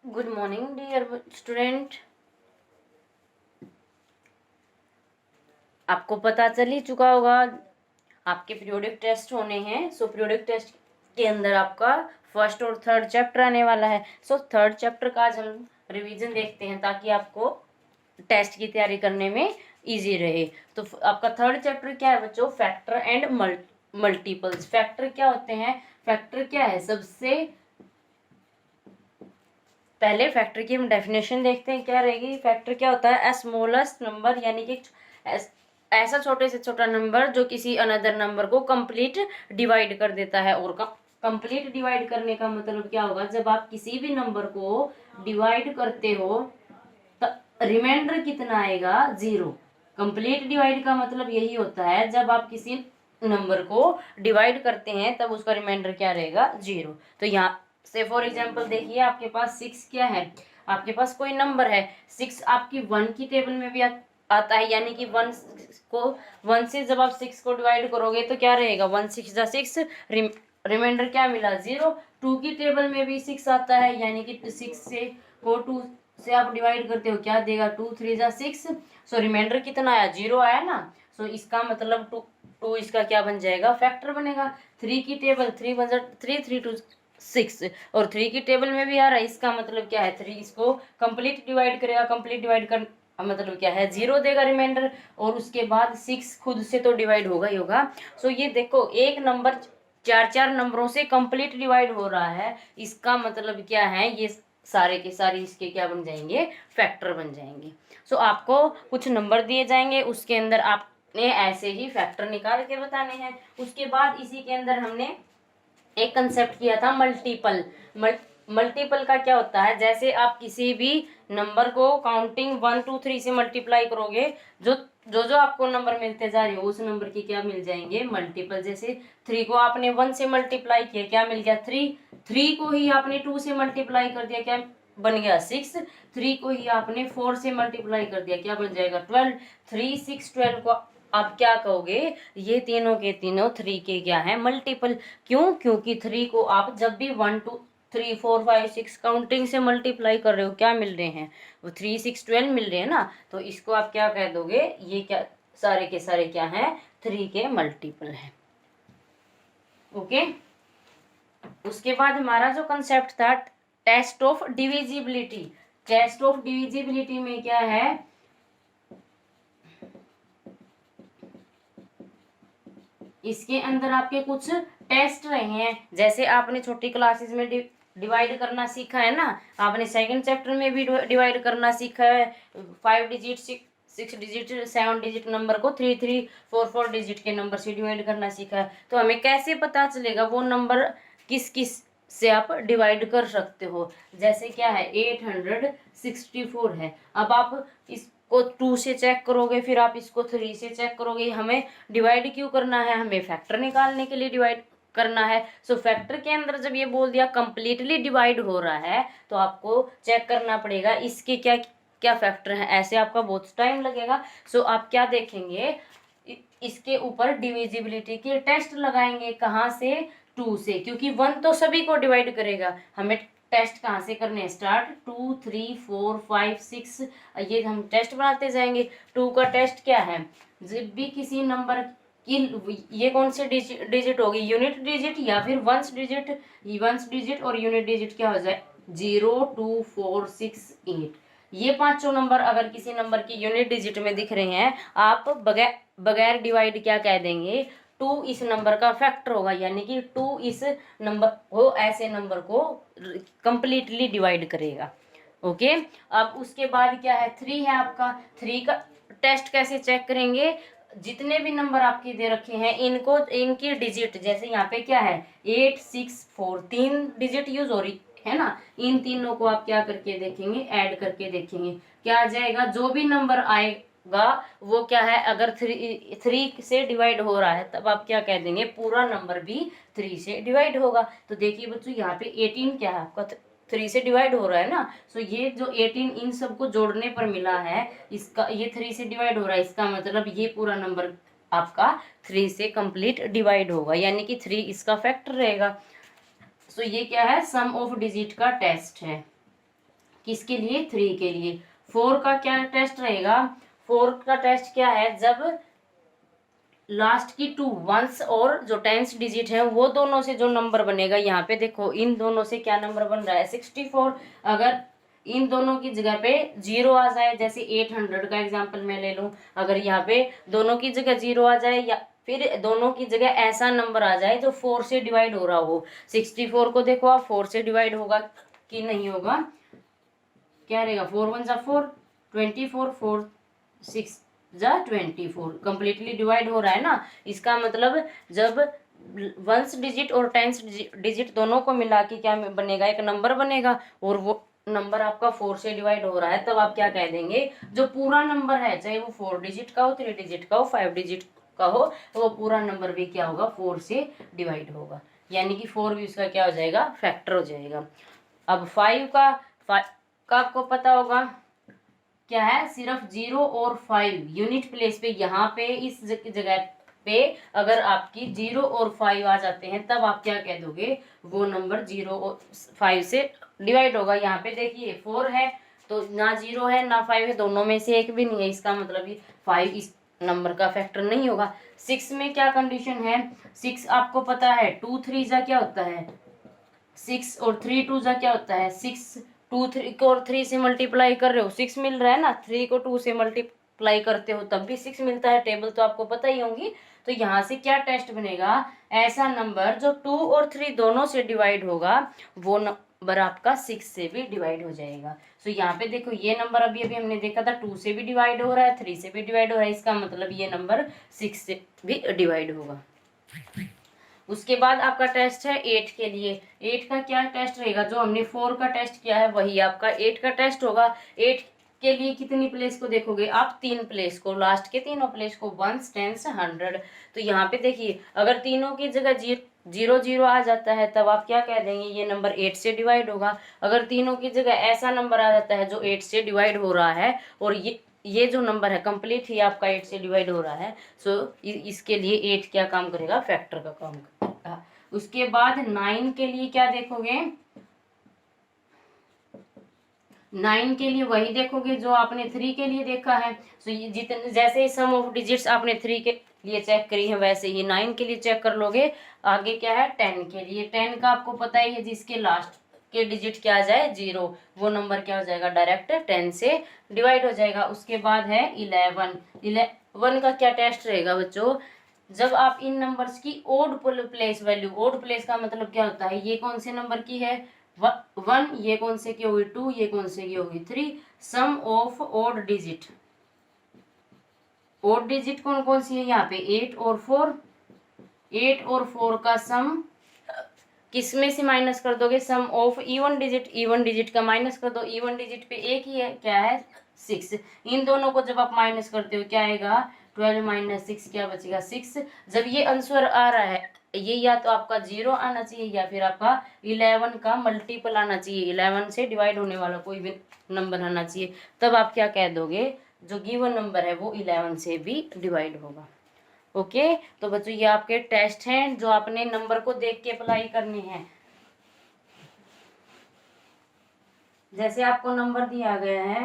Good morning dear student. आपको पता चल ही चुका होगा आपके पीरियोडिक टेस्ट होने हैं। सो पीरियोडिक टेस्ट के अंदर आपका फर्स्ट और थर्ड चैप्टर आने वाला है। सो थर्ड चैप्टर का आज हम रिवीजन देखते हैं ताकि आपको टेस्ट की तैयारी करने में इजी रहे। तो आपका थर्ड चैप्टर क्या है बच्चों? Factor and multiples. फैक्टर क्या होते हैं? फैक्टर क्या है? सबसे पहले फैक्टर की हम डेफिनेशन देखते हैं क्या रहेगी। फैक्टर क्या होता है? स्मॉलेस्ट नंबर, यानी कि ऐसा छोटे से छोटा नंबर जो किसी अनदर नंबर को कंप्लीट डिवाइड कर देता है। और कंप्लीट डिवाइड करने का मतलब क्या होगा? जब आप किसी भी नंबर को डिवाइड करते हो तो रिमाइंडर कितना आएगा? 0। कंप्लीट डिवाइड का मतलब यही होता है, जब आप किसी नंबर को डिवाइड करते हैं तब उसका रिमाइंडर क्या रहेगा? 0। तो यहाँ से फॉर एग्जाम्पल देखिए, आपके पास 6 क्या है? आपके पास कोई नंबर है 6, आपकी 1 की टेबल में भी आता है, यानी कि 1 से जब आप 6 को डिवाइड करोगे तो क्या रहेगा? 1 6 जा 6, रिमाइंडर क्या मिला? 0। 2 की टेबल में भी 6 आता है, यानी कि 6 से को 2 से आप डिवाइड करते हो, क्या देगा? 2 3 जा 6। सो रिमाइंडर कितना आया? 0 आया ना। सो इसका मतलब 2 इसका क्या बन जाएगा? फैक्टर बनेगा। 3 की टेबल 3 1 3 3 2 6, और 3 की टेबल में भी आ रहा है, इसका मतलब क्या है? 3 इसको कंप्लीट डिवाइड करेगा। कंप्लीट डिवाइड कर मतलब क्या है? 0 देगा रिमाइंडर। और उसके बाद 6 खुद से तो डिवाइड होगा ही होगा। सो ये देखो, एक नंबर 4 नंबरों से कंप्लीट डिवाइड हो रहा है, इसका मतलब क्या है? ये सारे के सारे इसके क्या बन जाएंगे? फैक्टर बन जाएंगे। सो आपको कुछ नंबर दिए जाएंगे, उसके अंदर आपने ऐसे ही फैक्टर निकाल के बताने हैं। उसके बाद इसी के अंदर हमने एक कंसेप्ट किया था मल्टीपल। मल्टीपल का क्या होता है? जैसे आप किसी भी नंबर को काउंटिंग 1 2 3 से मल्टीप्लाई करोगे, जो जो आपको नंबर मिलते जा रहे हो उस नंबर की क्या मिल जाएंगे? मल्टीपल। जैसे 3 को आपने 1 से मल्टीप्लाई किया, क्या मिल गया? 3। 3 को ही आपने 2 से मल्टीप्लाई कर दिया, क्या बन गया? 6। 3 को ही आपने 4 से मल्टीप्लाई कर दिया, क्या बन जाएगा? 12। 3 6 12 को आप क्या कहोगे? ये तीनों के तीनों 3 के क्या है? मल्टीपल। क्यों? क्योंकि 3 को आप जब भी 1 2 3 4 5 6 काउंटिंग से मल्टीप्लाई कर रहे हो, क्या मिल रहे हैं? वो 3 6 12 मिल रहे हैं ना। तो इसको आप क्या कह दोगे? ये क्या सारे के सारे क्या हैं? 3 के मल्टीपल हैं। ओके। उसके बाद हमारा जो कंसेप्ट था test of divisibility. Test of divisibility में क्या है? इसके अंदर आपके कुछ टेस्ट रहे हैं। जैसे आपने छोटी क्लासेस में डिवाइड करना सीखा है ना, आपने सेकंड चैप्टर में भी डिवाइड करना सीखा है। 5 डिजिट 6 डिजिट 7 डिजिट नंबर को 3 3 4 4 डिजिट के नंबर से डिवाइड करना सीखा है। तो हमें कैसे पता चलेगा वो नंबर किस किस से आप डिवाइड कर सकते हो? जैसे क्या है? 864 है। अब आप इसको 2 से चेक करोगे, फिर आप इसको 3 से चेक करोगे। हमें डिवाइड क्यों करना है? हमें फैक्टर निकालने के लिए डिवाइड करना है। सो फैक्टर के अंदर जब ये बोल दिया कंप्लीटली डिवाइड हो रहा है, तो आपको चेक करना पड़ेगा इसके क्या क्या फैक्टर हैं। ऐसे आपका बहुत टाइम लगेगा। सो आप क्या देखेंगे? इसके ऊपर डिविजिबिलिटी के टेस्ट लगाएंगे। कहाँ से? 2 से, क्योंकि 1 तो सभी को डिवाइड करेगा। हमें टेस्ट कहाँ से करने हैं? स्टार्ट 2 3 4 5 6, ये हम टेस्ट बनाते जाएंगे। 2 का टेस्ट क्या है? जब भी किसी नंबर की ये कौन से डिजिट होगी? यूनिट डिजिट या फिर वंस डिजिट? वंस डिजिट और यूनिट डिजिट क्या हो जाए? 0 2 4 6 8। ये पांचों नंबर अगर किसी नंबर की यूनिट डिजिट में दिख रहे हैं, आप बगैर बगैर डिवाइड क्या कह देंगे? 2 इस नंबर का फैक्टर होगा, यानी कि 2 इस नंबर को ऐसे नंबर को कंप्लीटली डिवाइड करेगा। ओके। अब उसके बाद क्या है? 3 है आपका। 3 का टेस्ट कैसे चेक करेंगे? जितने भी नंबर आपके दे रखे हैं इनको इनकी डिजिट, जैसे यहाँ पे क्या है? 8 6 4, 3 डिजिट यूज हो रही है ना। इन तीनों को आप क्या करके देखेंगे? ऐड करके देखेंगे, क्या आ जाएगा? जो भी नंबर आएगा वो क्या है? अगर 3 से डिवाइड हो रहा है तब आप क्या कह देंगे? पूरा नंबर भी 3 से डिवाइड होगा। तो देखिए बच्चों, यहाँ पे 18 क्या है आपका? 3 से डिवाइड हो रहा है ना। सो ये जो 18 इन सबको जोड़ने पर मिला है, इसका ये 3 से डिवाइड हो रहा है, इसका मतलब ये पूरा नंबर आपका 3 से कंप्लीट डिवाइड होगा, यानी कि 3 इसका फैक्टर रहेगा। सो ये क्या है? सम ऑफ डिजिट का टेस्ट है। किसके लिए? 3 के लिए। 4 का क्या टेस्ट रहेगा? 4 का टेस्ट क्या है? जब लास्ट की 2 वंस और जो टेंस डिजिट है वो दोनों से जो नंबर बनेगा, यहाँ पे देखो इन दोनों से क्या नंबर बन रहा है? 64। अगर इन दोनों की जगह पे 0 आ जाए, जैसे 800 का एग्जांपल मैं ले लूं, अगर यहाँ पे दोनों की जगह 0 आ जाए या फिर दोनों की जगह ऐसा नंबर आ जाए जो 4 से डिवाइड हो रहा हो। 64 को देखो आप 4 से डिवाइड होगा कि नहीं होगा? क्या रहेगा? 4 1 जा 4, 24, 4 6 जा 24, कंप्लीटली डिवाइड हो रहा है ना। इसका मतलब जब वंस डिजिट और टेंस डिजिट दोनों को मिला के क्या बनेगा? एक नंबर बनेगा, और वो नंबर आपका 4 से डिवाइड हो रहा है, तब आप क्या कह देंगे? जो पूरा नंबर है, चाहे वो 4 डिजिट का हो, 3 डिजिट का हो, 5 डिजिट का हो, तो वो पूरा नंबर भी क्या होगा? 4 से डिवाइड होगा, यानी कि 4 भी उसका क्या हो जाएगा? फैक्टर हो जाएगा। अब 5 का आपको पता होगा क्या है? सिर्फ 0 और 5 यूनिट प्लेस पे, यहाँ पे इस जगह पे अगर आपकी 0 और 5 आ जाते हैं, तब आप क्या कह दोगे? वो नंबर 0 और 5 से डिवाइड होगा। यहाँ पे देखिए 4 है तो ना 0 है ना 5 है, दोनों में से एक भी नहीं है, इसका मतलब ये 5 इस नंबर का फैक्टर नहीं होगा। 6 में क्या कंडीशन है? 6 आपको पता है 2 3 जा क्या होता है? 6 और 3 2 जा क्या होता है? 6। 2 3 को और 3 से मल्टीप्लाई कर रहे हो, 6 मिल रहा है ना। 3 को 2 से मल्टीप्लाई करते हो तब भी 6 मिलता है, टेबल तो आपको पता ही होंगी। तो यहाँ से क्या टेस्ट बनेगा? ऐसा नंबर जो 2 और 3 दोनों से डिवाइड होगा, वो नंबर आपका 6 से भी डिवाइड हो जाएगा। तो यहाँ पे देखो ये नंबर अभी अभी हमने देखा था 2 से भी डिवाइड हो रहा है, 3 से भी डिवाइड हो रहा है, इसका मतलब ये नंबर 6 से भी डिवाइड होगा। उसके बाद आपका टेस्ट है 8 के लिए। 8 का क्या टेस्ट रहेगा? जो हमने 4 का टेस्ट किया है वही आपका 8 का टेस्ट होगा। 8 के लिए कितनी प्लेस को देखोगे आप? 3 प्लेस को, लास्ट के तीनों प्लेस को, 1 10 100। तो यहाँ पे देखिए अगर तीनों की जगह 0 0 आ जाता है, तब आप क्या कह देंगे? ये नंबर 8 से डिवाइड होगा। अगर तीनों की जगह ऐसा नंबर आ जाता है जो 8 से डिवाइड हो रहा है, और ये जो नंबर है कंप्लीट ही आपका 8 से डिवाइड हो रहा है, सो इसके लिए 8 क्या काम करेगा? फैक्टर का काम करेगा। उसके बाद 9 के लिए क्या देखोगे? 9 के लिए वही देखोगे जो आपने 3 के लिए देखा है। सो ये जितने जैसे सम ऑफ डिजिट्स आपने 3 के लिए चेक करी है, वैसे ही 9 के लिए चेक कर लोगे। आगे क्या है? 10 के लिए। 10 का आपको पता ही है, जिसके लास्ट के डिजिट क्या आ जाए? 0, वो नंबर क्या हो जाएगा? डायरेक्ट 10 से डिवाइड हो जाएगा। उसके बाद है 11 का क्या टेस्ट रहेगा बच्चों? जब आप इन नंबर्स की odd place value, odd place का मतलब क्या होता है? ये कौन से नंबर की है? 1, ये कौन से की होगी? 2, ये कौन से की होगी? 3। Sum of odd digit, odd digit कौन कौन सी है यहाँ पे? 8 और 4। 8 और 4 का सम किस में से माइनस कर दोगे? Sum of even digit, even digit का माइनस कर दो। इवन डिजिट पे एक ही है, क्या है? 6। इन दोनों को जब आप माइनस करते हो क्या आएगा? 12 माइनस 6 क्या बचेगा? 6। जब ये आंसर आ रहा है, ये या तो आपका 0 आना चाहिए या फिर आपका 11 का मल्टीपल आना चाहिए, 11 से डिवाइड होने वाला कोई भी नंबर आना चाहिए, तब आप क्या कह दोगे? जो गिवन नंबर है वो 11 से भी डिवाइड होगा। ओके, तो बच्चों ये आपके टेस्ट हैं जो आपने नंबर को देख के अप्लाई करने हैं। जैसे आपको नंबर दिया गया है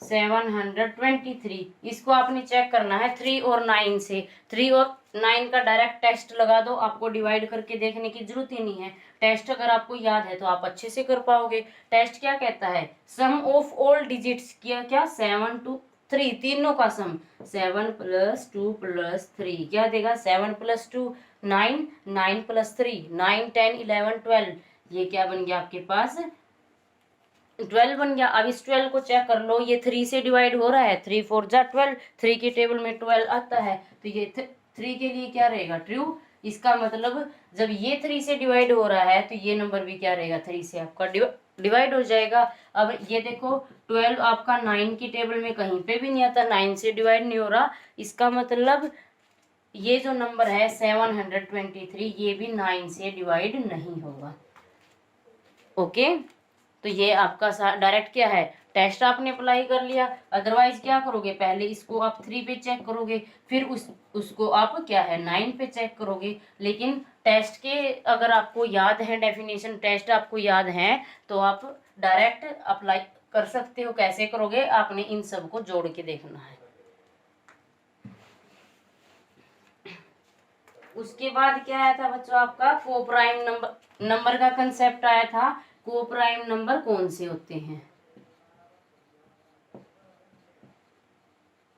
723, इसको आपने चेक करना है 3 और 9 से। 3 और 9 का डायरेक्ट टेस्ट लगा दो, आपको डिवाइड करके देखने की जरूरत ही नहीं है। टेस्ट अगर आपको याद है तो आप अच्छे से कर पाओगे। टेस्ट क्या कहता है? सम ऑफ ऑल डिजिट्स क्या क्या? 7 2 3, तीनों का सम। 7 + 2 + 3 क्या देगा? 7 + 2 9, 9 + 3 9, 10 11 12, ये क्या बन गया आपके पास? 12 बन गया। अब इस 12 को चेक कर लो, ये 3 से डिवाइड हो रहा है, 3 4 जा 12, 3 की टेबल में 12 आता है, तो ये 3 के लिए क्या रहेगा? ट्रू। इसका मतलब जब ये 3 से डिवाइड हो रहा है तो ये नंबर भी क्या रहेगा? 3 से आपका डिवाइड हो जाएगा। अब ये देखो 12 आपका 9 की टेबल में कहीं पे भी नहीं आता, 9 से डिवाइड नहीं हो रहा, इसका मतलब ये जो नंबर है 723, ये भी 9 से डिवाइड नहीं होगा। ओके, तो ये आपका डायरेक्ट क्या है? टेस्ट आपने अप्लाई कर लिया। अदरवाइज क्या करोगे? पहले इसको आप 3 पे चेक करोगे, फिर उसको आप क्या है 9 पे चेक करोगे। लेकिन टेस्ट के अगर आपको याद है डेफिनेशन, टेस्ट आपको याद है, तो आप डायरेक्ट अप्लाई कर सकते हो। कैसे करोगे, आपने इन सब को जोड़ के देखना है। उसके बाद क्या आया था बच्चों, आपका कोप्राइम नंबर का कंसेप्ट आया था। कोप्राइम नंबर कौन से होते हैं?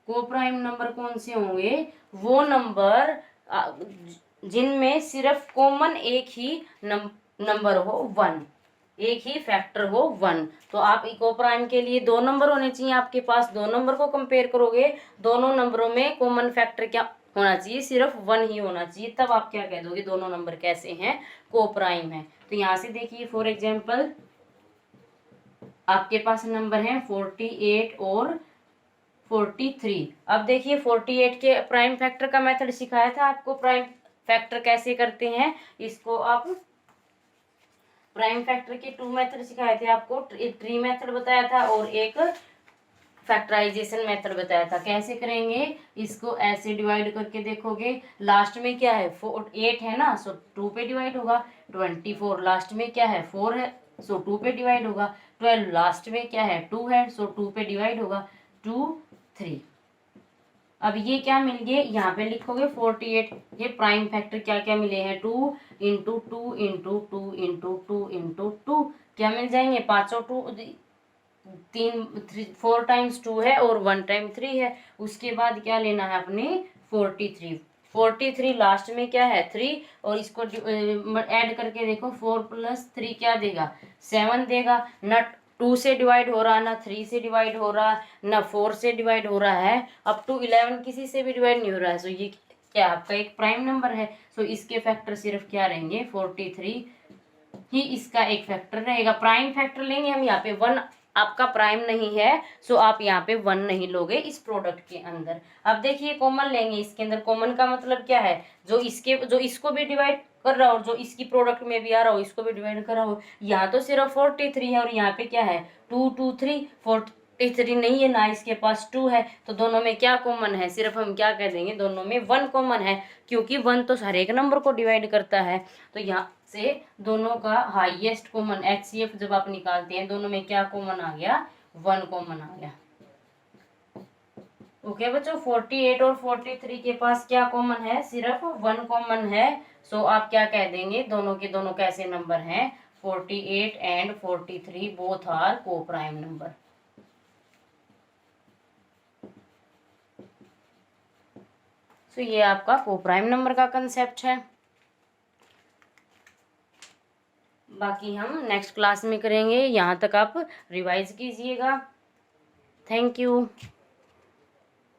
कोप्राइम नंबर कौन से होंगे? वो नंबर जिनमें सिर्फ कॉमन एक ही नंबर हो, वन, एक ही फैक्टर हो, वन। तो आप कोप्राइम के लिए दो नंबर होने चाहिए आपके पास। दो नंबर को कंपेयर करोगे, दोनों नंबरों में कॉमन फैक्टर क्या होना चाहिए? सिर्फ वन ही होना चाहिए। तब आप क्या कह दोगे, दोनों नंबर कैसे हैं? कोप्राइम है। तो यहां से देखिए, फॉर एग्जाम्पल आपके पास नंबर है 48 और 43। अब देखिए 48 के प्राइम फैक्टर का मेथड सिखाया था आपको। प्राइम फैक्टर कैसे करते हैं, इसको आप प्राइम फैक्टर के टू मेथड सिखाए थे आपको। एक ट्री मेथड बताया था और एक फैक्टराइजेशन मेथड बताया था। कैसे करेंगे, इसको ऐसे डिवाइड करके देखोगे, लास्ट में क्या है, 8 है ना, सो 2 पे डिवाइड होगा। 24 लास्ट में क्या है, 4 है, सो 2 पे डिवाइड होगा। 12 लास्ट में क्या है, 2 है, सो 2 पे डिवाइड होगा। 2 3। अब ये क्या मिल गए, यहाँ पे लिखोगे 48। ये प्राइम फैक्टर क्या क्या मिले हैं, 2 इंटू 2 इंटू 2 इंटू 2 इंटू 2, क्या मिल जाएंगे, पांचों 2, 4 टाइम्स 2 है और 1 टाइम 3 है। उसके बाद क्या लेना है अपने, 43। 43 लास्ट में क्या है, 3, और इसको ऐड करके देखो, 4 प्लस 3 क्या देगा, 7 देगा। न 2 से डिवाइड हो रहा, ना 3 से डिवाइड हो रहा, ना 4 से डिवाइड हो रहा है, अप टू 11 किसी से भी डिवाइड नहीं हो रहा है। सो ये क्या आपका एक प्राइम नंबर है। सो इसके फैक्टर सिर्फ क्या रहेंगे, 43 ही इसका एक फैक्टर रहेगा। प्राइम फैक्टर लेंगे हम यहाँ पे, 1 आपका प्राइम नहीं है, सो आप यहाँ पे 1 नहीं लोगे इस प्रोडक्ट के अंदर। अब देखिए कॉमन लेंगे इसके अंदर। कॉमन का मतलब क्या है, जो इसको भी डिवाइड कर रहा हो, जो इसकी प्रोडक्ट में भी आ रहा हो, इसको भी डिवाइड कर रहा हो। यहाँ तो सिर्फ 43 है और यहाँ पे क्या है, 2 2 3, 43 नहीं है ना, इसके पास 2 है। तो दोनों में क्या कॉमन है, सिर्फ हम क्या कह देंगे, दोनों में 1 कॉमन है, क्योंकि 1 तो हर एक नंबर को डिवाइड करता है। तो यहाँ से दोनों का हाईएस्ट कॉमन HCF जब आप निकालते हैं, दोनों में क्या कॉमन आ गया, 1 कॉमन आ गया। ओके बच्चों, 48 और 43 के पास क्या कॉमन है, सिर्फ 1 कॉमन है। सो आप क्या कह देंगे, दोनों के दोनों कैसे नंबर हैं, 48 एंड 43 बोथ आर को प्राइम नंबर। सो ये आपका को प्राइम नंबर का कंसेप्ट है। बाकी हम नेक्स्ट क्लास में करेंगे। यहाँ तक आप रिवाइज कीजिएगा। Thank you.